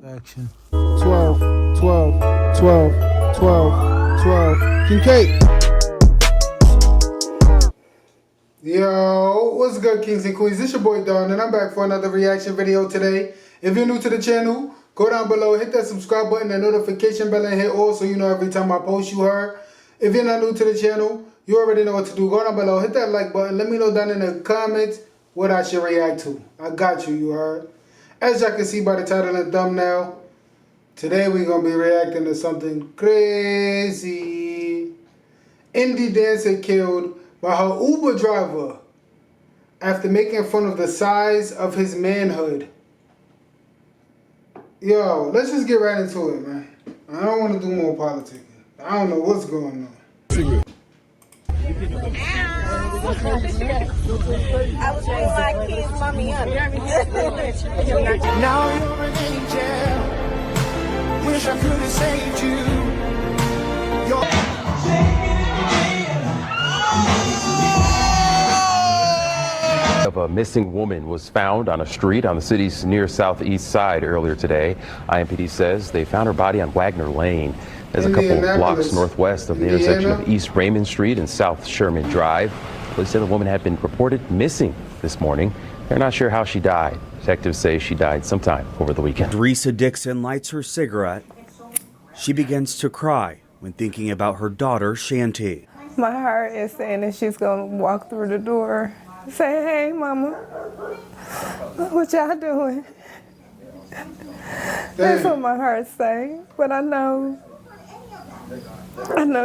Action. 12, 12, 12, 12, 12. King K. Yo, what's good, kings and queens? This your boy Don, and I'm back for another reaction video today. If you're new to the channel, go down below, hit that subscribe button, and notification bell, and hit all so you know every time I post, you heard. If you're not new to the channel, you already know what to do. Go down below, hit that like button, let me know down in the comments what I should react to. I got you, you heard. As y'all can see by the title and thumbnail, today we're going to be reacting to something crazy. INDY dancer killed by her Uber driver after making fun of the size of his manhood. Yo, let's just get right into it, man. I don't want to do more politicking. I don't know what's going on. I was feeling like King's mommy. Now you're an angel. Wish I could have saved you. Of a missing woman was found on a street on the city's near southeast side earlier today. IMPD says they found her body on Wagner Lane. There's a couple of blocks northwest of the intersection of East Raymond Street and South Sherman Drive. Police say the woman had been reported missing this morning. They're not sure how she died. Detectives say she died sometime over the weekend. Teresa Dixon lights her cigarette. She begins to cry when thinking about her daughter, Shanti. My heart is saying that she's going to walk through the door, say, "Hey, mama, what y'all doing?" That's what my heart's saying. But I know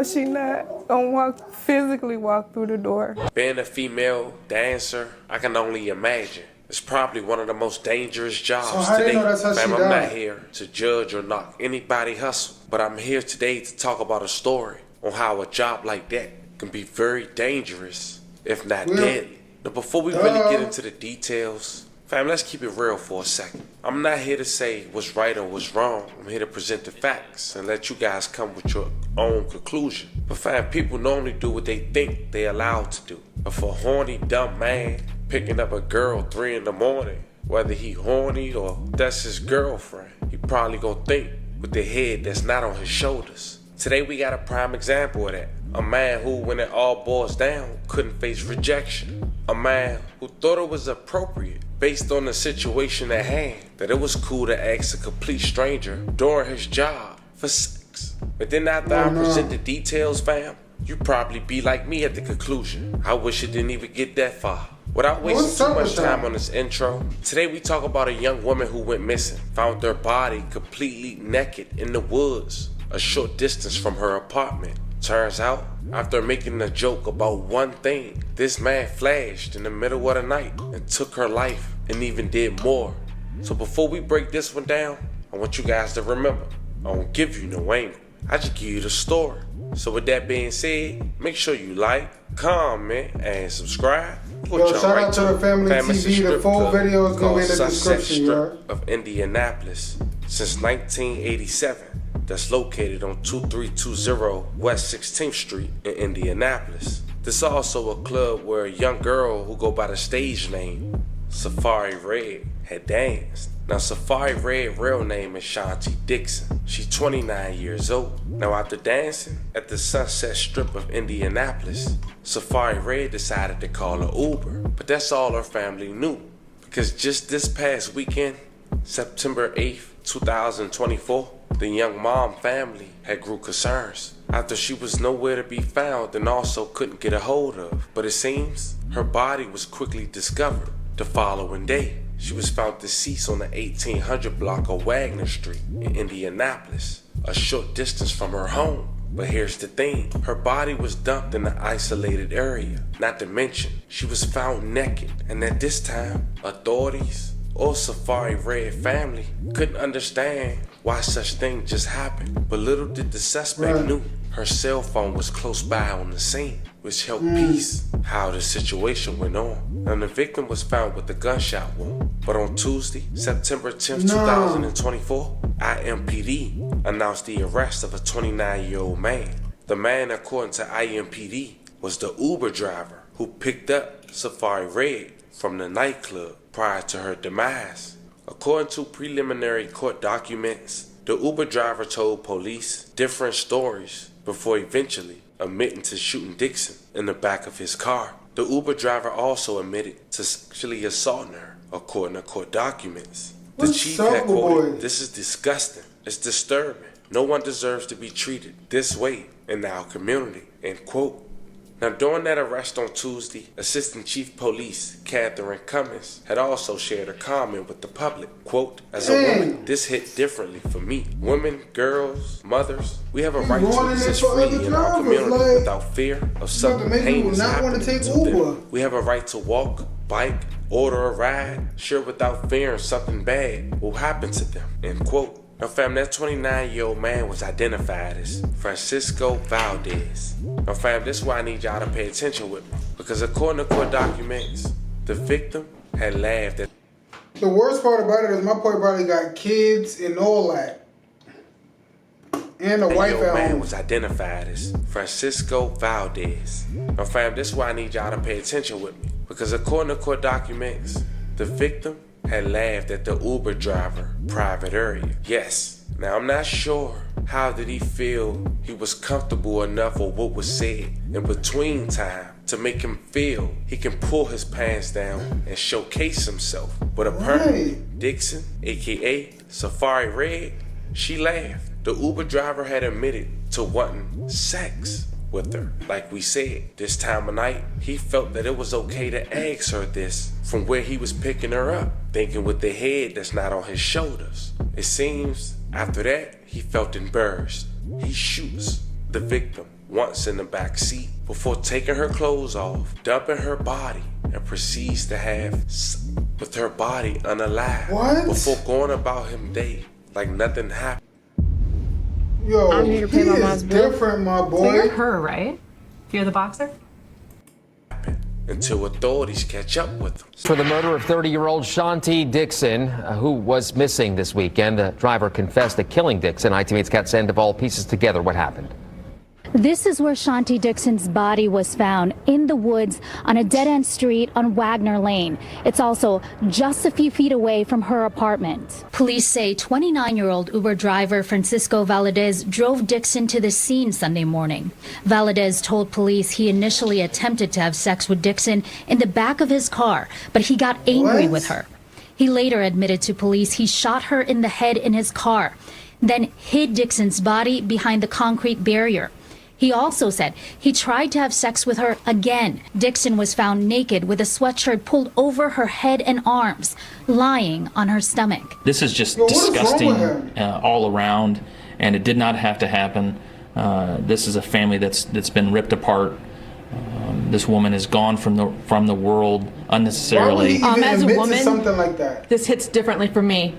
she not going to physically walk through the door. Being a female dancer, I can only imagine. It's probably one of the most dangerous jobs today. Fam, I'm not here to judge or knock anybody hustle, but I'm here today to talk about a story on how a job like that can be very dangerous, if not deadly. Now, before we really get into the details, fam, let's keep it real for a second. I'm not here to say what's right or what's wrong. I'm here to present the facts and let you guys come with your own conclusion. But fam, people normally do what they think they're allowed to do. But for a horny, dumb man picking up a girl 3 in the morning, whether he horny or that's his girlfriend, he probably gonna think with the head that's not on his shoulders. Today we got a prime example of that. A man who, when it all boils down, couldn't face rejection. A man who thought it was appropriate based on the situation at hand, that it was cool to ask a complete stranger during his job for sex. But then after I present the details, fam, you probably be like me at the conclusion. I wish it didn't even get that far. Without wasting too much time on this intro, today we talk about a young woman who went missing, found her body completely naked in the woods, a short distance from her apartment. Turns out, after making a joke about one thing, this man flashed in the middle of the night and took her life and even did more. So before we break this one down, I want you guys to remember, I won't give you no angle. I just give you the story. So with that being said, make sure you like, comment, and subscribe. Yo, shout out to the Family TV. The full video is going to be in the description, yo. Of Indianapolis since 1987. That's located on 2320 West 16th Street in Indianapolis. This is also a club where a young girl who go by the stage name Safari Red had danced. Now Safari Red real name is Shanti Dixon. She's 29 years old. Now after dancing at the Sunset Strip of Indianapolis, Safari Red decided to call her Uber. But that's all her family knew, because just this past weekend, September 8th, 2024, the young mom family had grew concerns after she was nowhere to be found and also couldn't get a hold of. But it seems her body was quickly discovered the following day. She was found deceased on the 1800 block of Wagner Street in Indianapolis, a short distance from her home. But here's the thing, her body was dumped in an isolated area. Not to mention, she was found naked, and at this time, authorities or Safari Red family couldn't understand why such things just happened. But little did the suspect knew her cell phone was close by on the scene, which helped piece how the situation went on. And the victim was found with a gunshot wound. But on Tuesday, September 10th, 2024, IMPD announced the arrest of a 29-year-old man. The man, according to IMPD, was the Uber driver who picked up Safari Red from the nightclub prior to her demise. According to preliminary court documents, the Uber driver told police different stories before eventually admitting to shooting Dixon in the back of his car. The Uber driver also admitted to sexually assaulting her, according to court documents. The chief had quoted, "This is disgusting. It's disturbing. No one deserves to be treated this way in our community," end quote. Now, during that arrest on Tuesday, Assistant Chief Police Catherine Cummins had also shared a comment with the public. Quote, "As a woman, this hit differently for me. Women, girls, mothers, we have a right to exist freely in our community without fear of something heinous happening to them. We have a right to walk, bike, order a ride, sure without fearing something bad will happen to them," end quote. Now, fam, that 29-year-old man was identified as Francisco Valdez. Now, fam, this is why I need y'all to pay attention with me. Because according to court documents, the victim had laughed at... The worst part about it is my boy probably got kids and all that. And a wife at home. The man was identified as Francisco Valdez. Now, fam, this is why I need y'all to pay attention with me. Because according to court documents, the victim had laughed at the Uber driver private area. Yes. Now, I'm not sure how did he feel he was comfortable enough or what was said in between time to make him feel he can pull his pants down and showcase himself. But apparently, Dixon, aka Safari Red, she laughed. The Uber driver had admitted to wanting sex with her. Like we said, this time of night, he felt that it was okay to ask her this from where he was picking her up, thinking with the head that's not on his shoulders. It seems after that, he felt embarrassed. He shoots the victim once in the back seat before taking her clothes off, dumping her body, and proceeds to have sex with her body unalive. What? Before going about him day like nothing happened. Yo, I'm here to pay my mom's bill. Different, my boy. So you're her, right? You're the boxer? Until authorities catch up with him. For the murder of 30-year-old Shanti Dixon, who was missing this weekend, the driver confessed to killing Dixon. ITV's Kat Sandoval pieces together what happened. This is where Shanti Dixon's body was found, in the woods on a dead-end street on Wagner Lane. It's also just a few feet away from her apartment. Police say 29-year-old Uber driver Francisco Valdez drove Dixon to the scene Sunday morning. Valdez told police he initially attempted to have sex with Dixon in the back of his car, but he got angry with her. He later admitted to police he shot her in the head in his car, then hid Dixon's body behind the concrete barrier. He also said he tried to have sex with her again. Dixon was found naked with a sweatshirt pulled over her head and arms, lying on her stomach. This is just disgusting all around, and it did not have to happen. This is a family that's been ripped apart. This woman is gone from the world unnecessarily. As a woman, something like that? This hits differently for me.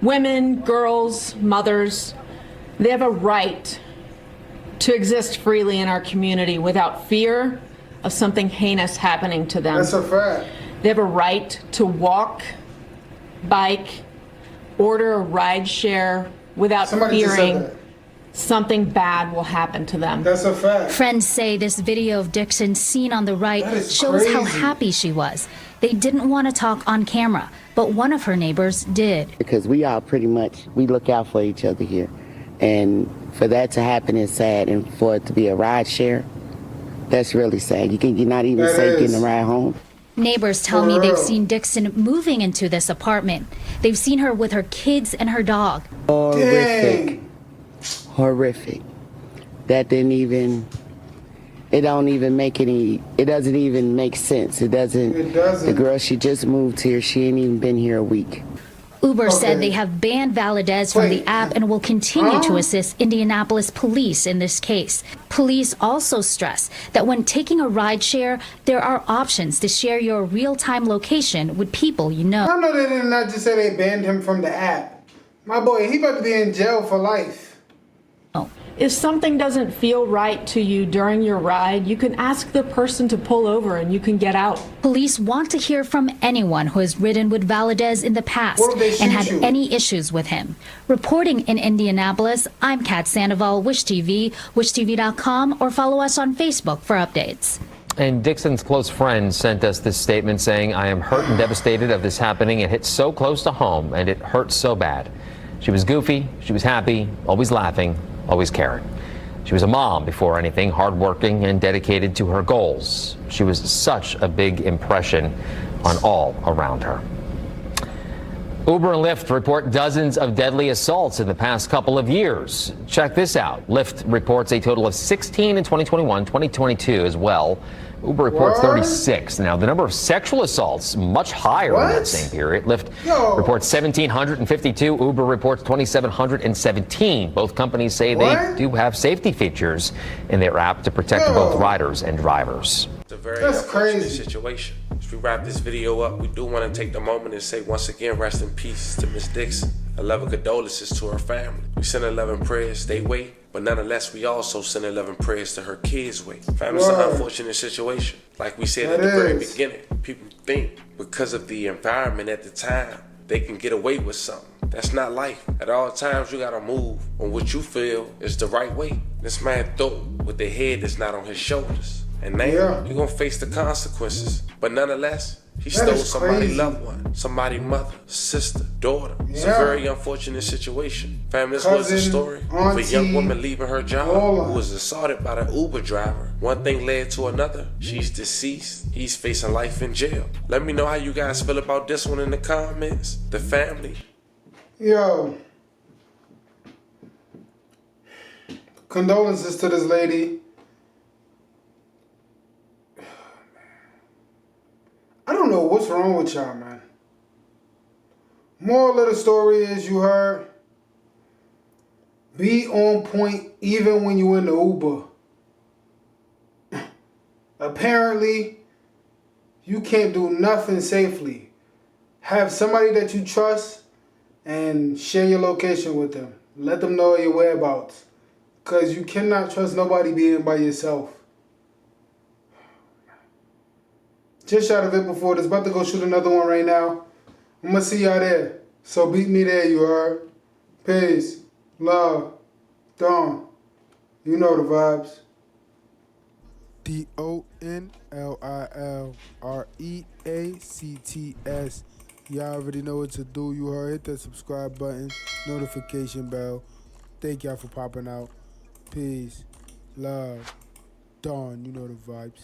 Women, girls, mothers, they have a right to exist freely in our community without fear of something heinous happening to them. That's a fact. They have a right to walk, bike, order a ride share without fearing something bad will happen to them. That's a fact. Friends say this video of Dixon seen on the right shows how happy she was. They didn't want to talk on camera, but one of her neighbors did. Because we all pretty much, we look out for each other here. And for that to happen is sad, and for it to be a ride share, that's really sad. You're not even safe getting a ride home. Neighbors tell me they've seen Dixon moving into this apartment. They've seen her with her kids and her dog. Horrific. Horrific. That didn't even, it doesn't even make sense. It doesn't. The girl, she just moved here. She ain't even been here a week. Uber said they have banned Valdez from the app and will continue to assist Indianapolis police in this case. Police also stress that when taking a ride share, there are options to share your real-time location with people you know. I know they did not just say they banned him from the app. My boy, he about to be in jail for life. If something doesn't feel right to you during your ride, you can ask the person to pull over and you can get out. Police want to hear from anyone who has ridden with Valdez in the past and had any issues with him. Reporting in Indianapolis, I'm Kat Sandoval, Wish TV, wishtv.com, or follow us on Facebook for updates. And Dixon's close friend sent us this statement saying, I am hurt and devastated of this happening. It hit so close to home and it hurts so bad. She was goofy, she was happy, always laughing, always caring. She was a mom before anything, hardworking and dedicated to her goals. She was such a big impression on all around her. Uber and Lyft report dozens of deadly assaults in the past couple of years. Check this out. Lyft reports a total of 16 in 2021, 2022 as well. Uber reports 36. Now, the number of sexual assaults much higher in that same period. Lyft reports 1,752. Uber reports 2,717. Both companies say they do have safety features in their app to protect both riders and drivers. It's a very unfortunate situation. As we wrap this video up, we do want to take the moment and say once again, rest in peace to Miss Dixon. 11 condolences to her family. We send 11 prayers they way, but nonetheless, we also send 11 prayers to her kids' way. Family's an unfortunate situation. Like we said at the very beginning, people think because of the environment at the time, they can get away with something. That's not life. At all times, you gotta move on what you feel is the right way. This man thought with the head that's not on his shoulders. And now you're gonna face the consequences. But nonetheless, he stole somebody's loved one, somebody's mother, sister, daughter. It's a very unfortunate situation. Family, this was a story of a young woman leaving her job who was assaulted by the Uber driver. One thing led to another. She's deceased. He's facing life in jail. Let me know how you guys feel about this one in the comments. The family. Yo. Condolences to this lady. I don't know what's wrong with y'all, man. Moral of the story is you heard. Be on point even when you in the Uber. Apparently, you can't do nothing safely. Have somebody that you trust and share your location with them. Let them know your whereabouts. Because you cannot trust nobody being by yourself. Just shot a vid before this. About to go shoot another one right now. I'm going to see y'all there. So beat me there, you heard. Peace. Love. Dawn. You know the vibes. DONLILREACTS. Y'all already know what to do. You heard. Hit that subscribe button. Notification bell. Thank y'all for popping out. Peace. Love. Dawn. You know the vibes.